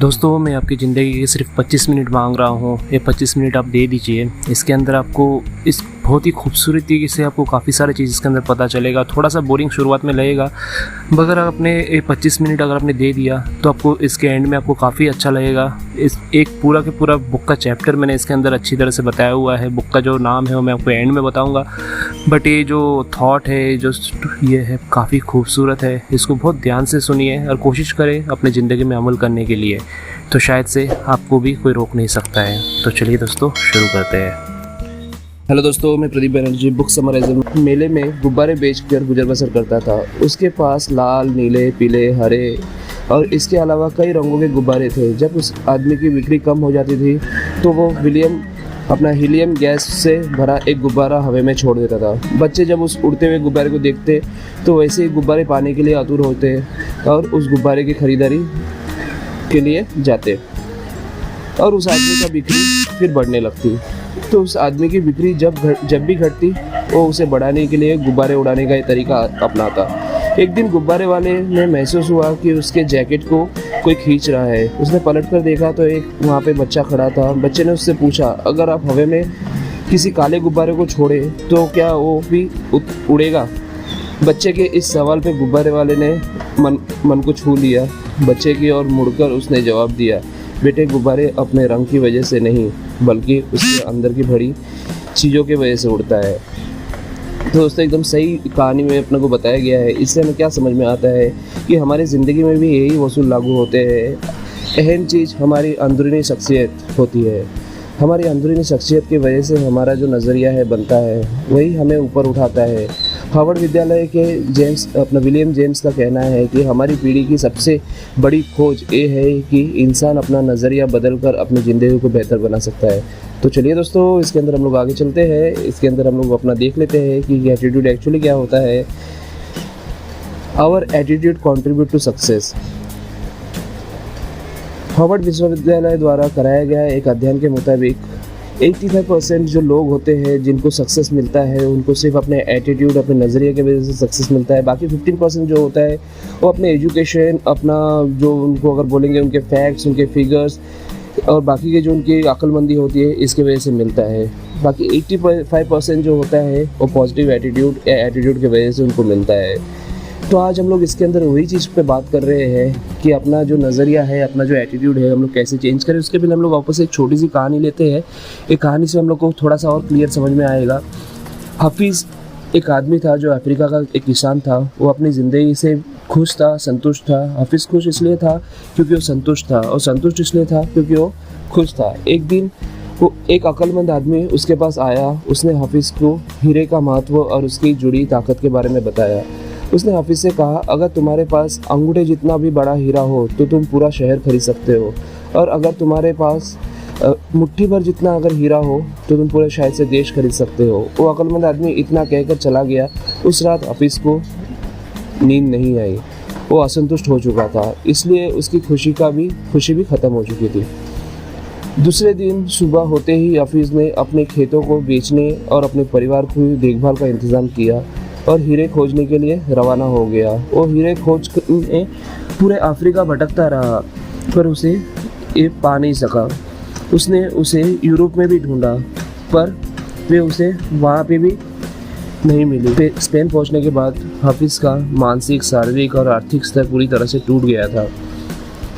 दोस्तों मैं आपकी ज़िंदगी के सिर्फ 25 मिनट मांग रहा हूँ। ये 25 मिनट आप दे दीजिए। इसके अंदर आपको इस बहुत ही खूबसूरत तरीके से आपको काफ़ी सारी चीज़ इसके अंदर पता चलेगा। थोड़ा सा बोरिंग शुरुआत में लगेगा, मगर आपने ये 25 मिनट अगर आपने दे दिया तो आपको इसके एंड में आपको काफ़ी अच्छा लगेगा। इस एक पूरा के पूरा बुक का चैप्टर मैंने इसके अंदर अच्छी तरह से बताया हुआ है। बुक का जो नाम है वो मैं आपको एंड में बताऊँगा, बट ये जो थॉट है, जो ये है, काफ़ी खूबसूरत है। इसको बहुत ध्यान से सुनिए और कोशिश करें अपने ज़िंदगी में अमल करने के लिए, तो शायद से आपको भी कोई रोक नहीं सकता है। तो चलिए दोस्तों शुरू करते हैं। हेलो दोस्तों, मैं प्रदीप बनर्जी बुक समराइजर मेले में गुब्बारे बेचकर गुजर बसर करता था। उसके पास लाल, नीले, पीले, हरे और इसके अलावा कई रंगों के गुब्बारे थे। जब उस आदमी की बिक्री कम हो जाती थी तो वो अपना हीलियम गैस से भरा एक गुब्बारा हवा में छोड़ देता था। बच्चे जब उस उड़ते हुए गुब्बारे को देखते तो वैसे ही गुब्बारे पाने के लिए आतुर होते और उस गुब्बारे की खरीदारी के लिए जाते और उस आदमी का बिक्री फिर बढ़ने लगती। तो उस आदमी की बिक्री जब भी घटती वो उसे बढ़ाने के लिए गुब्बारे उड़ाने का एक तरीका अपनाता। एक दिन गुब्बारे वाले ने महसूस हुआ कि उसके जैकेट को कोई खींच रहा है। उसने पलट कर देखा तो एक वहाँ पे बच्चा खड़ा था। बच्चे ने उससे पूछा, अगर आप हवा में किसी काले गुब्बारे को छोड़े तो क्या वो भी उड़ेगा? बच्चे के इस सवाल पे गुब्बारे वाले ने मन को छू लिया। बच्चे की ओर मुड़कर उसने जवाब दिया, बेटे, गुब्बारे अपने रंग की वजह से नहीं बल्कि उसके अंदर की भरी चीज़ों की वजह से उड़ता है। तो दोस्तों एकदम सही कहानी में अपने को बताया गया है। इससे हमें क्या समझ में आता है कि हमारी ज़िंदगी में भी यही वसूल लागू होते हैं। अहम चीज़ हमारी अंदरूनी शख्सियत होती है। हमारी अंदरूनी शख्सियत की वजह से हमारा जो नज़रिया है बनता है, वही हमें ऊपर उठाता है। हार्वर्ड विद्यालय के विलियम जेम्स का कहना है कि हमारी पीढ़ी की सबसे बड़ी खोज ये है कि इंसान अपना नज़रिया बदलकर अपनी ज़िंदगी को बेहतर बना सकता है। तो चलिए दोस्तों, इसके अंदर हम लोग आगे चलते हैं। इसके अंदर हम लोग अपना देख लेते हैं कि एटीट्यूड एक्चुअली क्या होता है। Our attitude contribute to success. Harvard विश्वविद्यालय द्वारा कराया गया एक अध्ययन के मुताबिक 85% जो लोग होते हैं जिनको सक्सेस मिलता है, उनको सिर्फ अपने एटीट्यूड, अपने नज़रिए की वजह से सक्सेस मिलता है। बाकी 15% जो होता है वो अपने एजुकेशन, अपना जो उनको अगर बोलेंगे उनके फैक्ट्स, उनके फिगर्स और बाकी के जो उनकी अक्लमंदी होती है, इसके वजह से मिलता है। बाकी 85% जो होता है वो पॉजिटिव एटीट्यूड या एटीट्यूड की वजह से उनको मिलता है। तो आज हम लोग इसके अंदर वही चीज़ पे बात कर रहे हैं कि अपना जो नज़रिया है, अपना जो एटीट्यूड है, हम लोग कैसे चेंज करें। उसके पहले हम लोग वापस एक छोटी सी कहानी लेते हैं। एक कहानी से हम लोग को थोड़ा सा और क्लियर समझ में आएगा। हफीज़ एक आदमी था जो अफ्रीका का एक किसान था। वो अपनी ज़िंदगी से खुश था, संतुष्ट था। हफीज़ खुश इसलिए था क्योंकि वो संतुष्ट था, और संतुष्ट इसलिए था क्योंकि वो खुश था। एक दिन वो एक अक्लमंद आदमी उसके पास आया। उसने हफीज़ को हीरे का महत्व और उसकी जुड़ी ताकत के बारे में बताया। उसने हफीज़ से कहा, अगर तुम्हारे पास अंगूठे जितना भी बड़ा हीरा हो तो तुम पूरा शहर खरीद सकते हो, और अगर तुम्हारे पास मुट्ठी भर जितना अगर हीरा हो तो तुम पूरे शायद से देश खरीद सकते हो। वो अक्लमंद आदमी इतना कहकर चला गया। उस रात हफीज़ को नींद नहीं आई। वो असंतुष्ट हो चुका था, इसलिए उसकी खुशी भी ख़त्म हो चुकी थी। दूसरे दिन सुबह होते ही हफीज़ ने अपने खेतों को बेचने और अपने परिवार की देखभाल का इंतज़ाम किया और हीरे खोजने के लिए रवाना हो गया। वो हीरे खोज में पूरे अफ्रीका भटकता रहा, पर उसे ये पा नहीं सका। उसने उसे यूरोप में भी ढूंढा, पर वे उसे वहाँ पे भी नहीं मिली। स्पेन पहुँचने के बाद हफीज़ का मानसिक, शारीरिक और आर्थिक स्तर पूरी तरह से टूट गया था।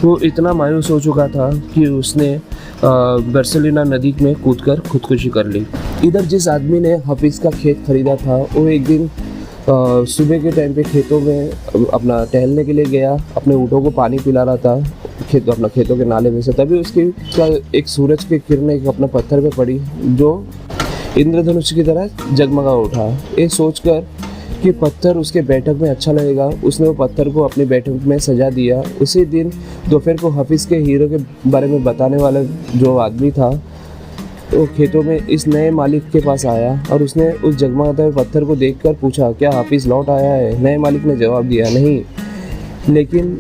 वो इतना मायूस हो चुका था कि उसने बार्सिलोना नदी में कूदकर खुदकुशी कर ली। इधर जिस आदमी ने हफीज़ का खेत खरीदा था, वो एक दिन सुबह के टाइम पे खेतों में अपना टहलने के लिए गया। अपने ऊँटों को पानी पिला रहा था खेतों के नाले में से। तभी उसकी एक सूरज की किरणें अपने पत्थर पे पड़ी जो इंद्रधनुष की तरह जगमगा उठा। ये सोचकर कि पत्थर उसके बैठक में अच्छा लगेगा, उसने वो पत्थर को अपनी बैठक में सजा दिया। उसी दिन दोपहर को हफीज़ के हीरो के बारे में बताने वाला जो आदमी था, वो खेतों में इस नए मालिक के पास आया और उसने उस जगमगाते हुए पत्थर को देखकर पूछा, क्या हफीज़ लौट आया है? नए मालिक ने जवाब दिया, नहीं। लेकिन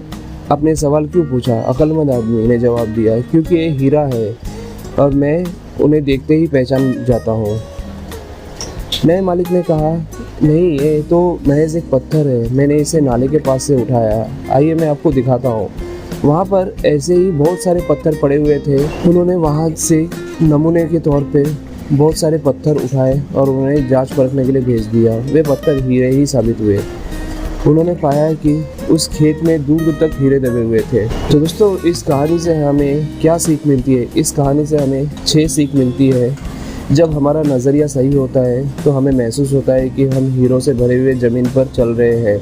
अपने सवाल क्यों पूछा? अक्लमंद आदमी ने जवाब दिया, क्योंकि ये हीरा है और मैं उन्हें देखते ही पहचान जाता हूँ। नए मालिक ने कहा, नहीं, ये तो महज एक पत्थर है, मैंने इसे नाले के पास से उठाया, आइए मैं आपको दिखाता हूँ। वहाँ पर ऐसे ही बहुत सारे पत्थर पड़े हुए थे। उन्होंने वहाँ से नमूने के तौर पे बहुत सारे पत्थर उठाए और उन्हें जांच परखने के लिए भेज दिया। वे पत्थर हीरे ही साबित हुए। उन्होंने पाया कि उस खेत में दूर दूर तक हीरे दबे हुए थे। तो दोस्तों, इस कहानी से हमें क्या सीख मिलती है? इस कहानी से हमें 6 सीख मिलती है। जब हमारा नज़रिया सही होता है तो हमें महसूस होता है कि हम हीरों से भरे हुए ज़मीन पर चल रहे हैं।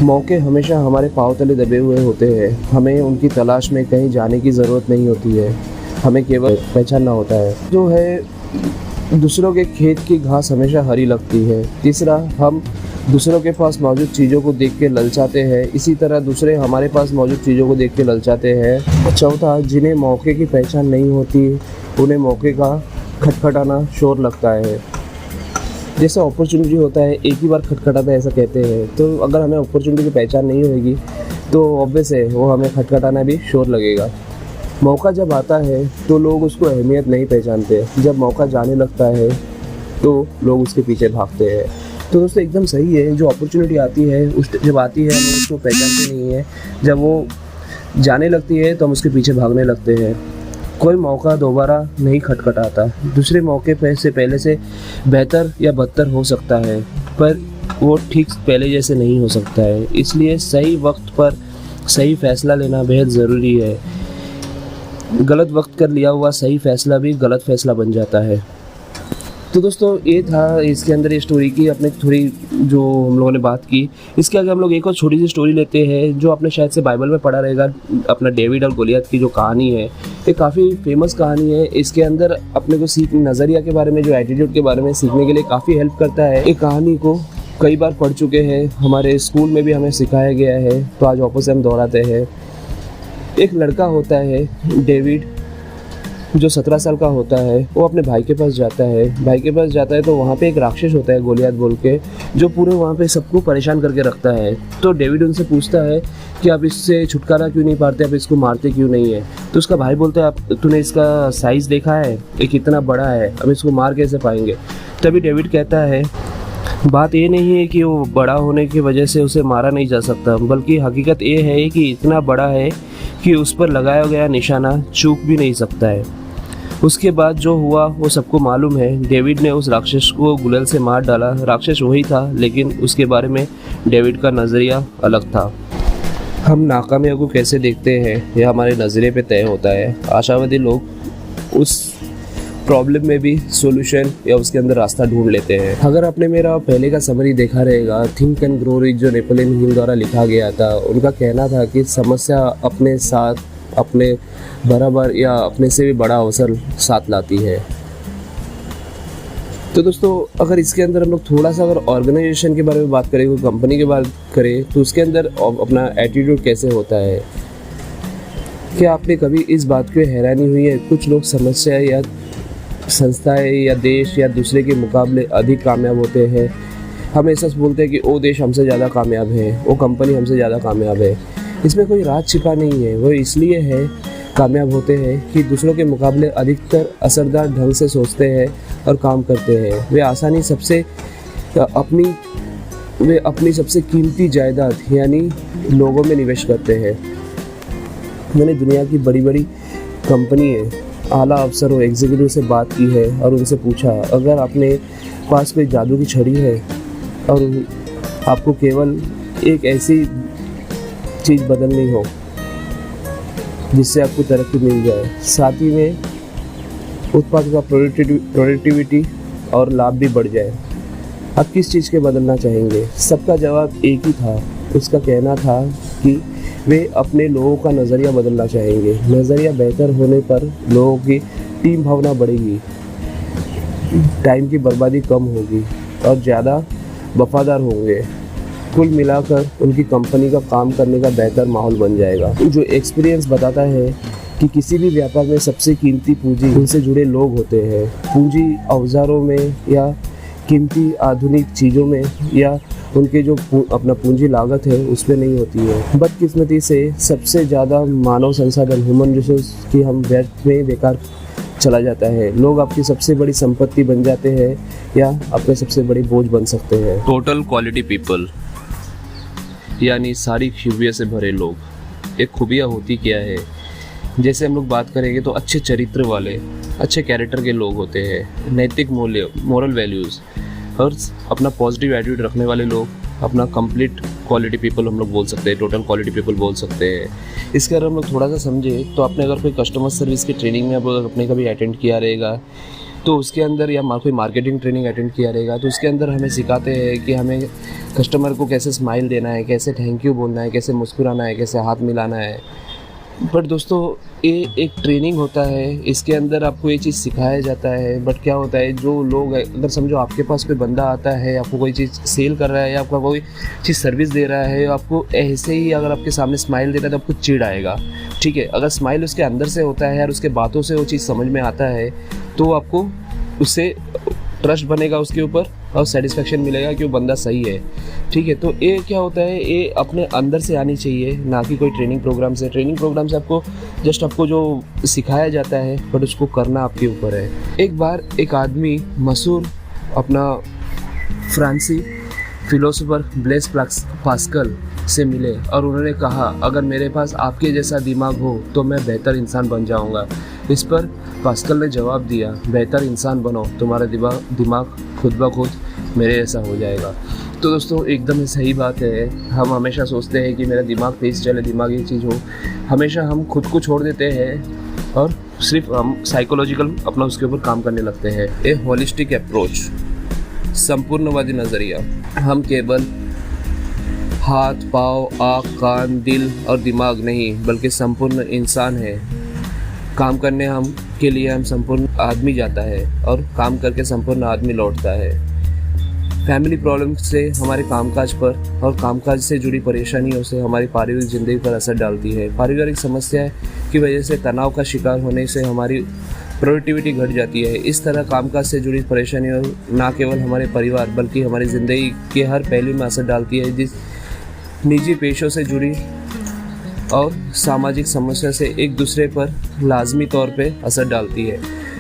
मौके हमेशा हमारे पाँव तले दबे हुए होते हैं। हमें उनकी तलाश में कहीं जाने की ज़रूरत नहीं होती है, हमें केवल पहचानना होता है। जो है, दूसरों के खेत की घास हमेशा हरी लगती है। तीसरा, हम दूसरों के पास मौजूद चीज़ों को देख के ललचाते हैं, इसी तरह दूसरे हमारे पास मौजूद चीज़ों को देख के ललचाते हैं। चौथा, जिन्हें मौके की पहचान नहीं होती उन्हें मौके का खटखटाना शोर लगता है। जैसे अपॉर्चुनिटी होता है, एक ही बार खटखटाता है ऐसा कहते हैं। तो अगर हमें अपॉर्चुनिटी की पहचान नहीं होगी तो ऑब्वियस है वो हमें खटखटाना भी शोर लगेगा। मौका जब आता है तो लोग उसको अहमियत नहीं पहचानते। जब मौका जाने लगता है तो लोग उसके पीछे भागते हैं। तो दोस्तों, एकदम सही है। जो अपॉर्चुनिटी आती है जब आती है हम उसको पहचानते नहीं है। जब वो जाने लगती है तो हम उसके पीछे भागने लगते हैं। कोई मौका दोबारा नहीं खटखटाता। दूसरे मौके से पहले से बेहतर या बदतर हो सकता है, पर वो ठीक पहले जैसे नहीं हो सकता है। इसलिए सही वक्त पर सही फैसला लेना बेहद ज़रूरी है। गलत वक्त कर लिया हुआ सही फैसला भी गलत फैसला बन जाता है। तो दोस्तों, ये था इसके अंदर ये स्टोरी की अपने थोड़ी जो हम लोगों ने बात की। इसके आगे हम लोग एक और छोटी सी स्टोरी लेते हैं जो आपने शायद से बाइबल में पढ़ा रहेगा। अपना डेविड और गोलियत की जो कहानी है, ये काफ़ी फेमस कहानी है। इसके अंदर अपने को नज़रिया के बारे में, जो एटीट्यूड के बारे में सीखने के लिए काफ़ी हेल्प करता है। एक कहानी को कई बार पढ़ चुके हैं, हमारे स्कूल में भी हमें सिखाया गया है, तो आज वापस से हम दोहराते हैं। एक लड़का होता है डेविड, जो 17 साल का होता है। वो अपने भाई के पास जाता है तो वहाँ पे एक राक्षस होता है गोलियत बोल के, जो पूरे वहाँ पे सबको परेशान करके रखता है। तो डेविड उनसे पूछता है कि आप इससे छुटकारा क्यों नहीं पाते, आप इसको मारते क्यों नहीं है? तो उसका भाई बोलता है, आप तूने इसका साइज़ देखा है, ये कितना बड़ा है, हम इसको मार कैसे पाएंगे? तभी डेविड कहता है, बात ये नहीं है कि वो बड़ा होने की वजह से उसे मारा नहीं जा सकता, बल्कि हकीकत ये है कि इतना बड़ा है कि उस पर लगाया गया निशाना चूक भी नहीं सकता है। उसके बाद जो हुआ वो सबको मालूम है। डेविड ने उस राक्षस को गुलेल से मार डाला। राक्षस वही था, लेकिन उसके बारे में डेविड का नज़रिया अलग था। हम नाकामियों को कैसे देखते हैं यह हमारे नज़रिए पे तय होता है। आशावादी लोग उस प्रॉब्लम में भी सॉल्यूशन या उसके अंदर रास्ता ढूंढ लेते हैं। अगर आपने मेरा पहले का समरी देखा रहेगा, थिंक एंड ग्रो रिच, जो नेपोलियन हिल द्वारा लिखा गया था, उनका कहना था कि समस्या अपने साथ अपने बराबर या अपने से भी बड़ा अवसर साथ लाती है। तो दोस्तों, अगर इसके अंदर हम लोग थोड़ा सा अगर ऑर्गेनाइजेशन के बारे में बात करें, कोई कंपनी की बात करें, तो उसके अंदर अपना एटीट्यूड कैसे होता है। क्या आपने कभी इस बात को हैरानी हुई है, कुछ लोग समस्या या संस्थाएं या देश या दूसरे के मुकाबले अधिक कामयाब होते हैं। हम ऐसा बोलते हैं कि वो देश हमसे ज़्यादा कामयाब है, वो कंपनी हमसे ज़्यादा कामयाब है। इसमें कोई राज छिपा नहीं है। वो इसलिए है कामयाब होते हैं कि दूसरों के मुकाबले अधिकतर असरदार ढंग से सोचते हैं और काम करते हैं। वे अपनी सबसे कीमती जायदाद यानी लोगों में निवेश करते हैं। मैंने दुनिया की बड़ी बड़ी कंपनी आला अफसरों एग्जीक्यूटिव से बात की है और उनसे पूछा, अगर आपने पास कोई जादू की छड़ी है और आपको केवल एक ऐसी चीज़ बदलनी हो जिससे आपको तरक्की मिल जाए, साथ ही में उत्पाद का प्रोडक्टिविटी और लाभ भी बढ़ जाए, आप किस चीज़ के बदलना चाहेंगे? सबका जवाब एक ही था। उसका कहना था कि वे अपने लोगों का नज़रिया बदलना चाहेंगे। नज़रिया बेहतर होने पर लोगों की टीम भावना बढ़ेगी, टाइम की बर्बादी कम होगी और ज़्यादा वफादार होंगे। कुल मिलाकर उनकी कंपनी का काम करने का बेहतर माहौल बन जाएगा। जो एक्सपीरियंस बताता है कि किसी भी व्यापार में सबसे कीमती पूंजी उनसे जुड़े लोग होते हैं। पूंजी औजारों में या कीमती आधुनिक चीज़ों में या उनके जो अपना पूंजी लागत है उसमें नहीं होती है। बदकिस्मती से सबसे ज़्यादा मानव संसाधन ह्यूमन रिसोर्स की हम व्यर्थ में बेकार चला जाता है। लोग आपकी सबसे बड़ी संपत्ति बन जाते हैं या अपने सबसे बड़े बोझ बन सकते हैं। टोटल क्वालिटी पीपल यानी सारी खूबियों से भरे लोग। एक खूबियाँ होती क्या है। जैसे हम लोग बात करेंगे तो अच्छे चरित्र वाले, अच्छे कैरेक्टर के लोग होते हैं, नैतिक मूल्य, मोरल वैल्यूज़ और अपना पॉजिटिव एटीट्यूड रखने वाले लोग, अपना कंप्लीट क्वालिटी पीपल हम लोग बोल सकते हैं, टोटल क्वालिटी पीपल बोल सकते हैं। इसके अगर हम लोग थोड़ा सा समझे तो आपने अगर कोई कस्टमर सर्विस की ट्रेनिंग में आप अपने कभी अटेंड किया रहेगा तो उसके अंदर, या कोई मार्केटिंग ट्रेनिंग अटेंड किया रहेगा तो उसके अंदर हमें सिखाते हैं कि हमें कस्टमर को कैसे स्माइल देना है, कैसे थैंक यू बोलना है, कैसे मुस्कुराना है, कैसे हाथ मिलाना है। बट दोस्तों ये एक ट्रेनिंग होता है, इसके अंदर आपको ये चीज़ सिखाया जाता है। बट क्या होता है, जो लोग अगर समझो आपके पास कोई बंदा आता है, आपको कोई चीज़ सेल कर रहा है या आपका कोई चीज़ सर्विस दे रहा है, आपको ऐसे ही अगर आपके सामने स्माइल देता है तो आपको चिढ़ आएगा, ठीक है। अगर स्माइल उसके अंदर से होता है और उसके बातों से वो चीज़ समझ में आता है तो आपको उससे ट्रस्ट बनेगा उसके ऊपर और सेटिस्फेक्शन मिलेगा कि वो बंदा सही है, ठीक है। तो ये क्या होता है, ये अपने अंदर से आनी चाहिए, ना कि कोई ट्रेनिंग प्रोग्राम से। ट्रेनिंग प्रोग्राम से आपको जस्ट आपको जो सिखाया जाता है बट उसको करना आपके ऊपर है। एक बार एक आदमी मशहूर अपना फ्रांसी फिलोसोफर ब्लेस पास्कल से मिले और उन्होंने कहा, अगर मेरे पास आपके जैसा दिमाग हो तो मैं बेहतर इंसान बन जाऊंगा। इस पर पास्कल ने जवाब दिया, बेहतर इंसान बनो, तुम्हारा दिमाग खुद ब खुद मेरे जैसा हो जाएगा। तो दोस्तों एकदम ही सही बात है। हम हमेशा सोचते हैं कि मेरा दिमाग तेज चले, दिमाग ये चीज़ हो, हमेशा हम खुद को छोड़ देते हैं और सिर्फ हम साइकोलॉजिकल अपना उसके ऊपर काम करने लगते हैं। ए होलिस्टिक अप्रोच, संपूर्णवादी नज़रिया, हम केवल हाथ, पाँव, आँख, कान, दिल और दिमाग नहीं बल्कि संपूर्ण इंसान है। काम करने हम के लिए हम संपूर्ण आदमी जाता है और काम करके संपूर्ण आदमी लौटता है। फैमिली प्रॉब्लम से हमारे कामकाज पर और कामकाज से जुड़ी परेशानियों से हमारी पारिवारिक ज़िंदगी पर असर डालती है। पारिवारिक समस्या की वजह से तनाव का शिकार होने से हमारी प्रोडक्टिविटी घट जाती है। इस तरह कामकाज से जुड़ी परेशानियों न केवल हमारे परिवार बल्कि हमारी ज़िंदगी के हर पहलू में असर डालती है, जिस निजी पेशों से जुड़ी और सामाजिक समस्या से एक दूसरे पर लाजमी तौर पे असर डालती है।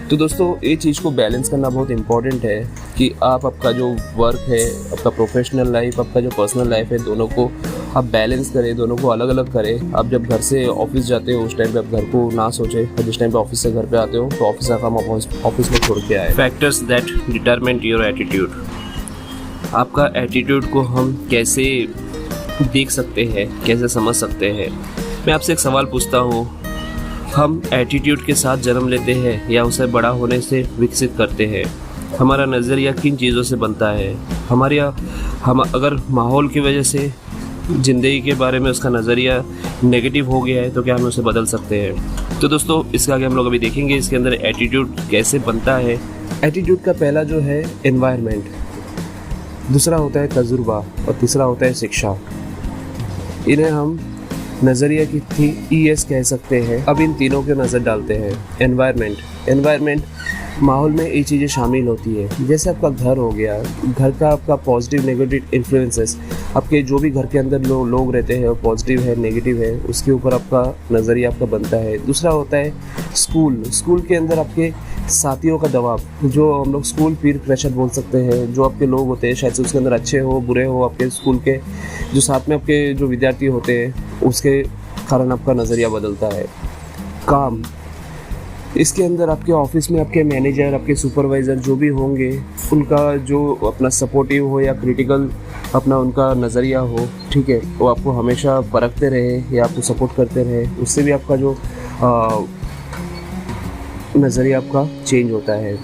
तो दोस्तों ये चीज़ को बैलेंस करना बहुत इम्पॉर्टेंट है कि आप आपका जो वर्क है, आपका प्रोफेशनल लाइफ, आपका जो पर्सनल लाइफ है, दोनों को आप बैलेंस करें, दोनों को अलग अलग करें। आप जब घर से ऑफिस जाते हो उस टाइम पे आप घर को ना सोचें, और जिस टाइम पे ऑफिस से घर पे आते हो तो ऑफिस का काम ऑफिस में छोड़ के आए। Factors that determine your attitude. आपका एटीट्यूड को हम कैसे देख सकते हैं, कैसे समझ सकते हैं? मैं आपसे एक सवाल पूछता हूँ, हम एटीट्यूड के साथ जन्म लेते हैं या उसे बड़ा होने से विकसित करते हैं? हमारा नज़रिया किन चीज़ों से बनता है? हम अगर माहौल की वजह से ज़िंदगी के बारे में उसका नज़रिया नेगेटिव हो गया है तो क्या हम उसे बदल सकते हैं? तो दोस्तों इसके आगे हम लोग अभी देखेंगे इसके अंदर एटीट्यूड कैसे बनता है। एटीट्यूड का पहला जो है एनवायरनमेंट, दूसरा होता है तजुर्बा और तीसरा होता है शिक्षा। इन्हें हम नज़रिया की ES कह सकते हैं। अब इन तीनों के नज़र डालते हैं। एनवायरनमेंट माहौल में ये चीज़ें शामिल होती है, जैसे आपका घर हो गया, घर का आपका पॉजिटिव नेगेटिव इन्फ्लुएंसेस, आपके जो भी घर के अंदर लोग रहते हैं वो पॉजिटिव है नेगेटिव है, उसके ऊपर आपका नज़रिया आपका बनता है। दूसरा होता है स्कूल के अंदर आपके साथियों का दबाव, जो हम लोग स्कूल पीर प्रेशर बोल सकते हैं, जो आपके लोग होते हैं शायद से उसके अंदर अच्छे हो बुरे हो, आपके स्कूल के जो साथ में आपके जो विद्यार्थी होते हैं उसके कारण आपका नज़रिया बदलता है। काम, इसके अंदर आपके ऑफिस में आपके मैनेजर, आपके सुपरवाइज़र जो भी होंगे, उनका जो अपना सपोर्टिव हो या क्रिटिकल अपना उनका नज़रिया हो, ठीक है, वो आपको हमेशा परखते रहे या आपको सपोर्ट करते रहे, उससे भी आपका जो नज़रिया आपका चेंज होता है।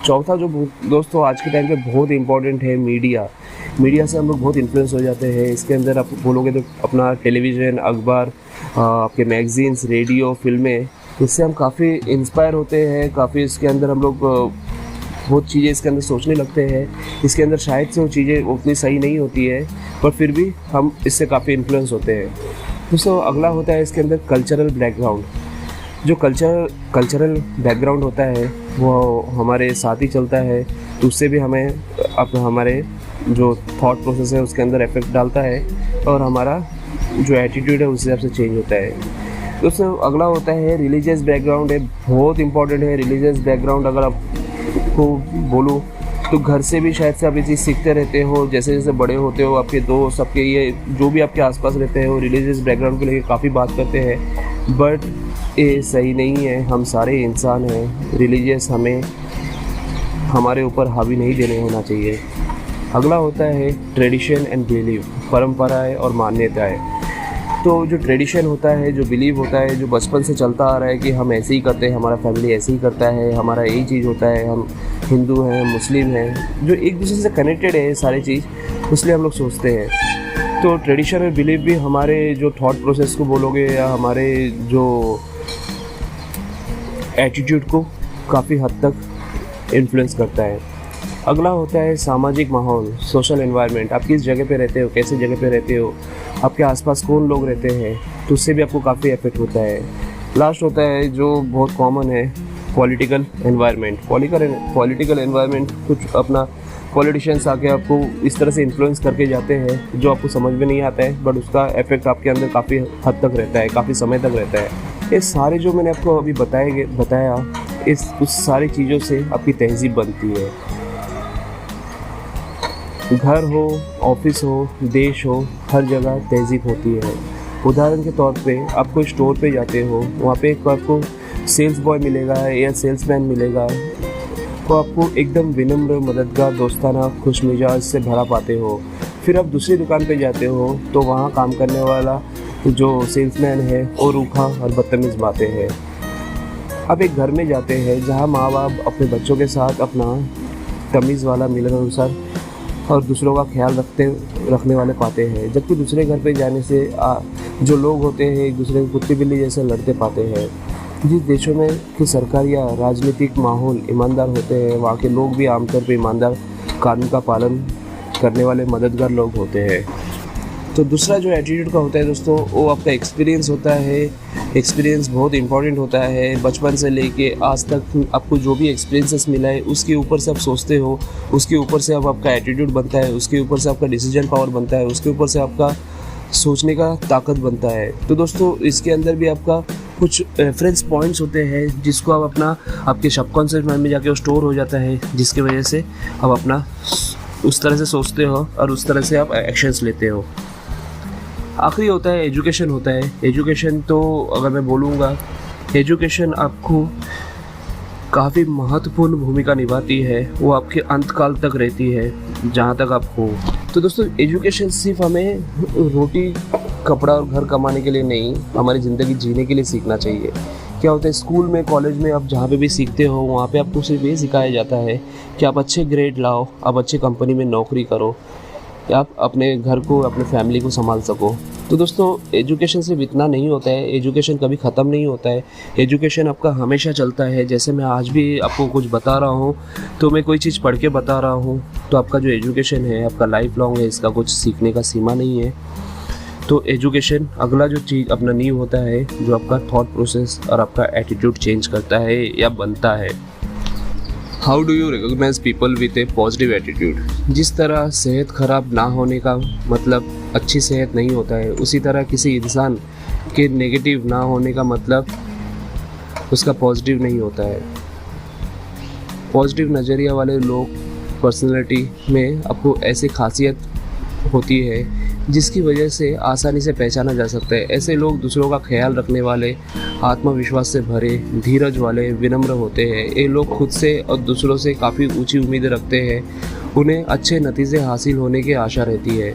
चौथा जो दोस्तों आज के टाइम पे बहुत इम्पॉर्टेंट है, मीडिया से हम लोग बहुत इन्फ्लुएंस हो जाते हैं। इसके अंदर आप बोलोगे तो अपना टेलीविज़न, अखबार, आपके मैगजीन्स, रेडियो, फिल्में, इससे हम काफ़ी इंस्पायर होते हैं। काफ़ी इसके अंदर हम लोग बहुत चीज़ें इसके अंदर सोचने लगते हैं। इसके अंदर शायद से वो चीज़ें उतनी सही नहीं होती है पर फिर भी हम इससे काफ़ी इन्फ्लुएंस होते हैं। दोस्तों अगला होता है इसके अंदर कल्चरल बैकग्राउंड। जो कल्चरल बैकग्राउंड होता है वो हमारे साथ ही चलता है, तो उससे भी हमें हमारे जो थॉट प्रोसेस है उसके अंदर इफेक्ट डालता है और हमारा जो एटीट्यूड है उस हिसाब से चेंज होता है। दोस्तों अगला होता है रिलीजियस बैकग्राउंड, है बहुत इंपॉर्टेंट है। रिलीजियस बैकग्राउंड अगर आपको बोलूँ तो घर से भी शायद से आप ये चीज़ सीखते रहते हो, जैसे जैसे बड़े होते हो आपके दोस्त, आपके ये जो भी आपके आसपास रहते हैं वो रिलीजियस बैकग्राउंड को लेकर काफ़ी बात करते हैं, बट ये सही नहीं है। हम सारे इंसान हैं, रिलीजियस हमें हमारे ऊपर हावी नहीं देने होना चाहिए। अगला होता है ट्रेडिशन एंड बिलीव, परंपराएं और मान्यताएं। तो जो ट्रेडिशन होता है, जो बिलीव होता है, जो बचपन से चलता आ रहा है कि हम ऐसे ही करते हैं, हमारा फैमिली ऐसे ही करता है, हमारा यही चीज़ होता है, हम हिंदू हैं, मुस्लिम हैं, जो एक दूसरे से कनेक्टेड है ये सारी चीज़, इसलिए हम लोग सोचते हैं। तो ट्रेडिशन और बिलीव भी हमारे जो थॉट प्रोसेस को बोलोगे या हमारे जो एटीट्यूड को काफ़ी हद तक इन्फ्लुएंस करता है। अगला होता है सामाजिक माहौल, सोशल एनवायरनमेंट। आप किस जगह पे रहते हो, कैसे जगह पे रहते हो, आपके आसपास कौन लोग रहते हैं, तो उससे भी आपको काफ़ी इफेक्ट होता है। लास्ट होता है जो बहुत कॉमन है, पॉलिटिकल एनवायरनमेंट। पॉलिटिकल एनवायरनमेंट कुछ अपना पॉलिटिशियंस आके आपको इस तरह से इन्फ्लुएंस करके जाते हैं जो आपको समझ में नहीं आता है, बट उसका इफेक्ट आपके अंदर काफ़ी हद तक रहता है, काफ़ी समय तक रहता है। ये सारे जो मैंने आपको अभी बताया उस सारी चीज़ों से आपकी तहजीब बनती है। घर हो, ऑफिस हो, देश हो, हर जगह तहजीब होती है। उदाहरण के तौर पे आप कोई स्टोर पे जाते हो, वहाँ पे आपको सेल्स बॉय मिलेगा या सेल्समैन मिलेगा, तो आपको एकदम विनम्र, मददगार, दोस्ताना, खुश मिजाज से भरा पाते हो। फिर आप दूसरी दुकान पे जाते हो तो वहाँ काम करने वाला जो सेल्समैन है वो रूखा और बदतमीज़ बातें हैं। आप एक घर में जाते हैं जहाँ माँ बाप अपने बच्चों के साथ अपना तमीज़ वाला मिलनानुसार और दूसरों का ख्याल रखने वाले पाते हैं, जबकि दूसरे घर पे जाने से जो लोग होते हैं एक दूसरे को कुत्ते बिल्ली जैसे लड़ते पाते हैं। जिस देशों में कि सरकार या राजनीतिक माहौल ईमानदार होते हैं, वहाँ के लोग भी आमतौर पे ईमानदार, कानून का पालन करने वाले मददगार लोग होते हैं। तो दूसरा जो एटीट्यूड का होता है दोस्तों, वो आपका एक्सपीरियंस होता है। एक्सपीरियंस बहुत इंपॉर्टेंट होता है। बचपन से लेके आज तक आपको जो भी एक्सपीरियंसेस मिला है उसके ऊपर से आप सोचते हो, उसके ऊपर से अब आपका एटीट्यूड बनता है, उसके ऊपर से आपका डिसीजन पावर बनता है, उसके ऊपर से आपका सोचने का ताकत बनता है। तो दोस्तों इसके अंदर भी आपका कुछ रेफरेंस पॉइंट्स होते हैं जिसको आप अपना आपके सबकॉन्शियस माइंड में जाके वो स्टोर हो जाता है, जिसकी वजह से आप अपना उस तरह से सोचते हो और उस तरह से आप एक्शंस लेते हो। आखिरी होता है एजुकेशन होता है। एजुकेशन तो अगर मैं बोलूँगा, एजुकेशन आपको काफ़ी महत्वपूर्ण भूमिका निभाती है, वो आपके अंतकाल तक रहती है जहाँ तक आप हो। तो दोस्तों एजुकेशन सिर्फ हमें रोटी कपड़ा और घर कमाने के लिए नहीं, हमारी ज़िंदगी जीने के लिए सीखना चाहिए। क्या होता है स्कूल में, कॉलेज में, आप जहाँ पे भी सीखते हो वहाँ पे आपको सिर्फ ये सिखाया जाता है कि आप अच्छे ग्रेड लाओ, आप अच्छे कंपनी में नौकरी करो, या आप अपने घर को, अपने फैमिली को संभाल सको। तो दोस्तों एजुकेशन सिर्फ इतना नहीं होता है, एजुकेशन कभी ख़त्म नहीं होता है। एजुकेशन आपका हमेशा चलता है। जैसे मैं आज भी आपको कुछ बता रहा हूँ तो मैं कोई चीज़ पढ़ के बता रहा हूँ, तो आपका जो एजुकेशन है आपका लाइफ लॉन्ग है, इसका कुछ सीखने का सीमा नहीं है। तो एजुकेशन अगला जो चीज़ अपना नींव होता है, जो आपका थॉट प्रोसेस और आपका एटीट्यूड चेंज करता है या बनता है। How do you recognise people with a positive attitude? जिस तरह सेहत खराब ना होने का मतलब अच्छी सेहत नहीं होता है, उसी तरह किसी इंसान के नेगेटिव ना होने का मतलब उसका पॉजिटिव नहीं होता है। पॉजिटिव नज़रिया वाले लोग, पर्सनैलिटी में आपको ऐसी खासियत होती है जिसकी वजह से आसानी से पहचाना जा सकता है। ऐसे लोग दूसरों का ख्याल रखने वाले, आत्मविश्वास से भरे, धीरज वाले, विनम्र होते हैं। ये लोग खुद से और दूसरों से काफ़ी ऊंची उम्मीदें रखते हैं। उन्हें अच्छे नतीजे हासिल होने की आशा रहती है।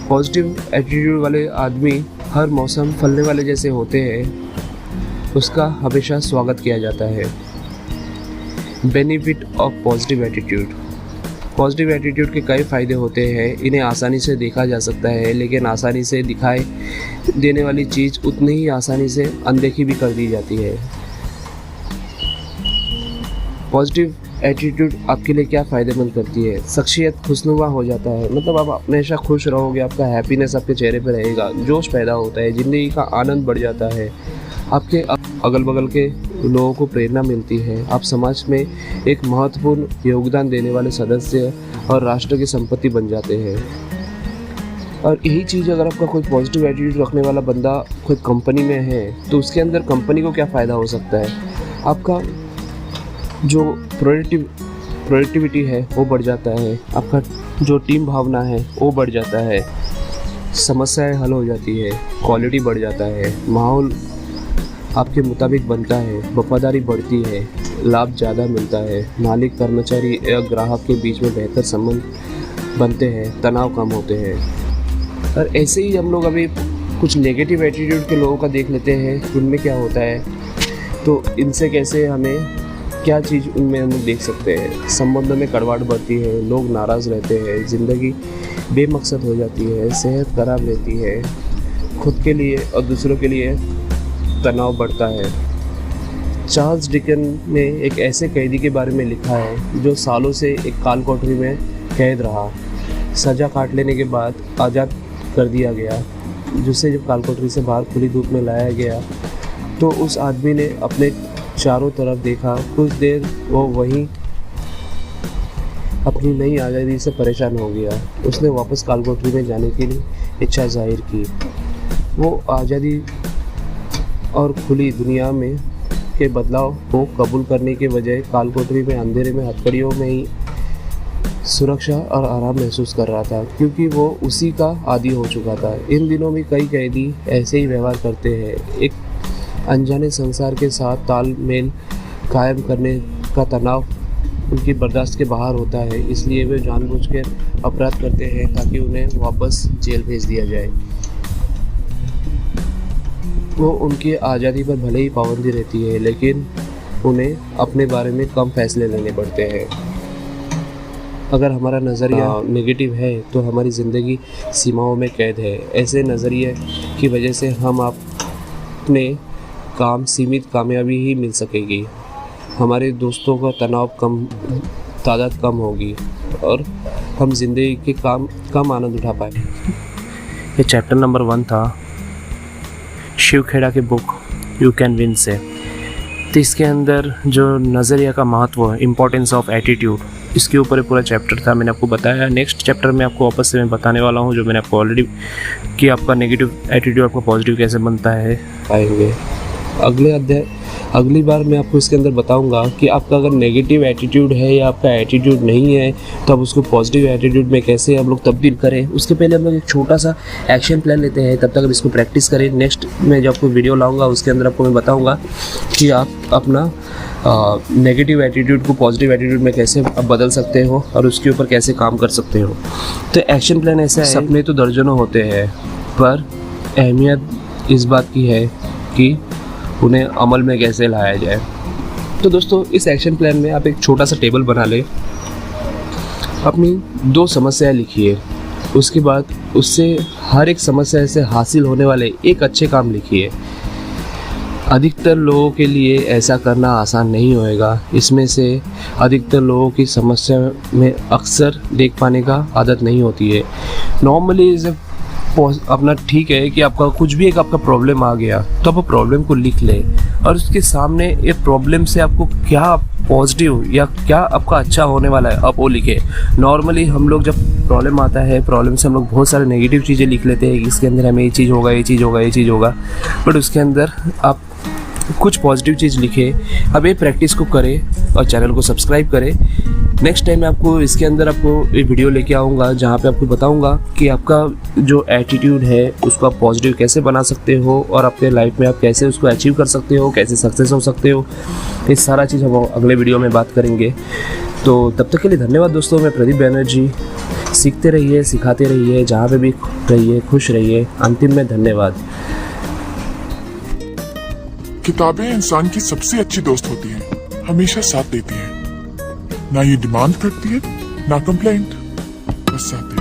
पॉजिटिव एटीट्यूड वाले आदमी हर मौसम फलने वाले जैसे होते हैं, उसका हमेशा स्वागत किया जाता है। Benefit of positive attitude. Positive attitude के कई फ़ायदे होते हैं। इन्हें आसानी से देखा जा सकता है, लेकिन आसानी से दिखाई देने वाली चीज़ उतनी ही आसानी से अनदेखी भी कर दी जाती है। पॉजिटिव एटीट्यूड आपके लिए क्या फ़ायदेमंद करती है? शख्सियत खुशनुमा हो जाता है, मतलब आप हमेशा खुश रहोगे, आपका हैप्पीनेस आपके चेहरे पर रहेगा, जोश पैदा होता है, ज़िंदगी का आनंद बढ़ जाता है, आपके अगल बगल के लोगों को प्रेरणा मिलती है, आप समाज में एक महत्वपूर्ण योगदान देने वाले सदस्य और राष्ट्र की संपत्ति बन जाते हैं। और यही चीज़ अगर आपका कोई पॉजिटिव एटीट्यूड रखने वाला बंदा कोई कंपनी में है तो उसके अंदर कंपनी को क्या फ़ायदा हो सकता है? आपका जो प्रोडक्टिविटी है वो बढ़ जाता है, आपका जो टीम भावना है वो बढ़ जाता है, समस्याएं हल हो जाती है, क्वालिटी बढ़ जाता है, माहौल आपके मुताबिक बनता है, वफादारी बढ़ती है, लाभ ज़्यादा मिलता है, मालिक कर्मचारी या ग्राहक के बीच में बेहतर संबंध बनते हैं, तनाव कम होते हैं। और ऐसे ही हम लोग अभी कुछ नेगेटिव एटीट्यूड के लोगों का देख लेते हैं, उनमें क्या होता है, तो इनसे कैसे हमें क्या चीज़ उनमें हम देख सकते हैं। संबंधों में कड़वाहट बढ़ती है, लोग नाराज़ रहते हैं, ज़िंदगी बेमकसद हो जाती है, सेहत खराब रहती है, खुद के लिए और दूसरों के लिए तनाव बढ़ता है। चार्ल्स डिकन ने एक ऐसे कैदी के बारे में लिखा है जो सालों से एक काल कोठरी में कैद रहा, सज़ा काट लेने के बाद आज़ाद कर दिया गया, जिसे जब काल कोठरी से बाहर खुली धूप में लाया गया तो उस आदमी ने अपने चारों तरफ देखा। कुछ देर वो वहीं अपनी नई आज़ादी से परेशान हो गया। उसने वापस काल कोठरी में जाने के लिए इच्छा जाहिर की। वो आज़ादी और खुली दुनिया में के बदलाव को कबूल करने के बजाय काल कोठरी में अंधेरे में हथकड़ियों में ही सुरक्षा और आराम महसूस कर रहा था, क्योंकि वो उसी का आदी हो चुका था। इन दिनों में कई कैदी ऐसे ही व्यवहार करते हैं। एक अनजाने संसार के साथ तालमेल कायम करने का तनाव उनकी बर्दाश्त के बाहर होता है, इसलिए वे जानबूझकर अपराध करते हैं ताकि उन्हें वापस जेल भेज दिया जाए। वो उनकी आज़ादी पर भले ही पाबंदी रहती है, लेकिन उन्हें अपने बारे में कम फैसले लेने पड़ते हैं। अगर हमारा नज़रिया नेगेटिव है तो हमारी ज़िंदगी सीमाओं में कैद है। ऐसे नज़रिए की वजह से हम अपने काम सीमित कामयाबी ही मिल सकेगी, हमारे दोस्तों का तनाव तादाद कम होगी और हम जिंदगी के कम आनंद उठा पाए। ये चैप्टर नंबर 1 था शिव खेड़ा की बुक यू कैन विन से। तो इसके अंदर जो नज़रिया का महत्व है, इम्पोर्टेंस ऑफ एटीट्यूड, इसके ऊपर पूरा चैप्टर था, मैंने आपको बताया। नेक्स्ट चैप्टर में आपको वापस से मैं बताने वाला हूँ, जो मैंने आपको ऑलरेडी कि आपका नेगेटिव एटीट्यूड आपका पॉजिटिव कैसे बनता है आएंगे। अगली बार मैं आपको इसके अंदर बताऊंगा कि आपका अगर नेगेटिव एटीट्यूड है या आपका एटीट्यूड नहीं है तो आप उसको पॉजिटिव एटीट्यूड में कैसे हम लोग तब्दील करें। उसके पहले हम लोग एक छोटा सा एक्शन प्लान लेते हैं, तब तक आप इसको प्रैक्टिस करें। नेक्स्ट मैं जब आपको वीडियो लाऊंगा उसके अंदर आपको मैं बताऊंगा कि आप अपना नेगेटिव एटीट्यूड को पॉजिटिव एटीट्यूड में कैसे आप बदल सकते हो और उसके ऊपर कैसे काम कर सकते हो। तो एक्शन प्लान ऐसा है, सपने तो दर्जनों होते हैं पर अहमियत इस बात की है कि उन्हें अमल में कैसे लाया जाए। तो दोस्तों इस एक्शन प्लान में आप एक छोटा सा टेबल बना लें, अपनी 2 समस्याएं लिखिए, उसके बाद उससे हर एक समस्या से हासिल होने वाले एक अच्छे काम लिखिए। अधिकतर लोगों के लिए ऐसा करना आसान नहीं होएगा, इसमें से अधिकतर लोगों की समस्या में अक्सर देख पाने का आदत नहीं होती है। नॉर्मली अपना ठीक है कि आपका कुछ भी एक आपका प्रॉब्लम आ गया तो आप प्रॉब्लम को लिख ले और उसके सामने ये प्रॉब्लम से आपको क्या पॉजिटिव या क्या आपका अच्छा होने वाला है आप वो लिखे। नॉर्मली हम लोग जब प्रॉब्लम आता है, प्रॉब्लम से हम लोग बहुत सारे नेगेटिव चीज़ें लिख लेते हैं कि इसके अंदर हमें ये चीज़ होगा, ये चीज़ होगा, ये चीज़ होगा, बट उसके अंदर आप कुछ पॉजिटिव चीज़ लिखे। अब ये प्रैक्टिस को करें और चैनल को सब्सक्राइब करें। नेक्स्ट टाइम मैं आपको इसके अंदर आपको एक वीडियो लेके आऊँगा जहाँ पे आपको बताऊँगा कि आपका जो एटीट्यूड है उसको आप पॉजिटिव कैसे बना सकते हो और अपने लाइफ में आप कैसे उसको अचीव कर सकते हो, कैसे सक्सेस हो सकते हो। इस सारा चीज़ हम अगले वीडियो में बात करेंगे। तो तब तक के लिए धन्यवाद दोस्तों। मैं प्रदीप बैनर्जी। सीखते रहिए, सिखाते रहिए, जहाँ पे भी रहिए खुश रहिए। अंतिम में धन्यवाद। किताबें इंसान की सबसे अच्छी दोस्त होती हैं, हमेशा साथ देती हैं। ना ये डिमांड करती है ना कंप्लेंट, बस साथ।